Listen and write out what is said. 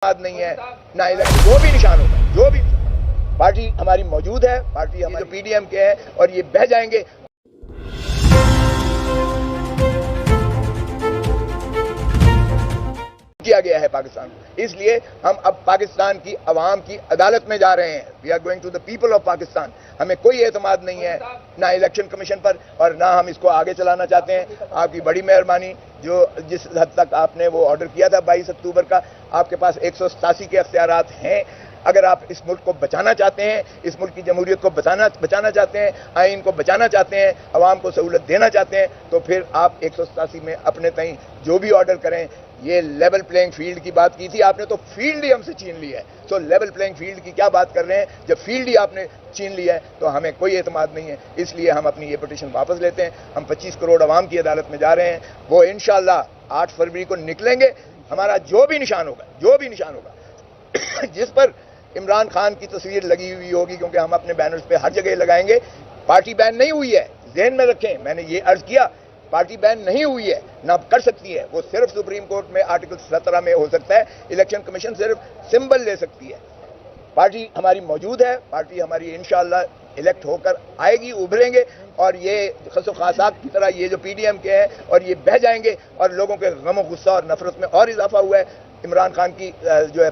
बात नहीं है ना इलेक्शन जो भी निशान होगा, जो भी पार्टी हमारी मौजूद है, पार्टी हमारी जो पीडीएम के है और ये बह जाएंगे। किया गया है पाकिस्तान, इसलिए हम अब पाकिस्तान की अवाम की अदालत में जा रहे हैं। We are going to the people of Pakistan. हमें कोई एतमाद नहीं है ना इलेक्शन कमीशन पर और ना हम इसको आगे चलाना चाहते हैं। आपकी बड़ी मेहरबानी, जो जिस हद तक आपने वो ऑर्डर किया था 22 अक्टूबर का, आपके पास 187 के अख्तियारात हैं। अगर आप इस मुल्क को बचाना चाहते हैं, इस मुल्क की जमहूरियत को बचाना चाहते हैं, आइन को बचाना चाहते हैं, अवाम को सहूलत देना चाहते हैं, तो फिर आप 187 में अपने तय जो भी ऑर्डर करें। ये लेवल प्लेइंग फील्ड की बात की थी आपने, तो फील्ड ही हमसे छीन ली है। तो लेवल प्लेइंग फील्ड की क्या बात कर रहे हैं जब फील्ड ही आपने छीन लिया है? तो हमें कोई एतमाद नहीं है, इसलिए हम अपनी ये पिटीशन वापस लेते हैं। हम 25 करोड़ अवाम की अदालत में जा रहे हैं, वो इंशाअल्लाह 8 फरवरी को निकलेंगे। हमारा जो भी निशान होगा जिस पर इमरान खान की तस्वीर लगी हुई होगी, क्योंकि हम अपने बैनर्स पे हर जगह लगाएंगे। पार्टी बैन नहीं हुई है, ज़हन में रखें, मैंने ये अर्ज किया, पार्टी बैन नहीं हुई है, ना कर सकती है। वो सिर्फ सुप्रीम कोर्ट में आर्टिकल 17 में हो सकता है, इलेक्शन कमीशन सिर्फ सिंबल ले सकती है। पार्टी हमारी मौजूद है, पार्टी हमारी इंशाअल्लाह इलेक्ट होकर आएगी, उभरेंगे और ये खसो खासाक की तरह ये जो पीडीएम के हैं और ये बह जाएंगे और लोगों के गम गुस्सा और नफरत में और इजाफा हुआ है। इमरान खान की जो है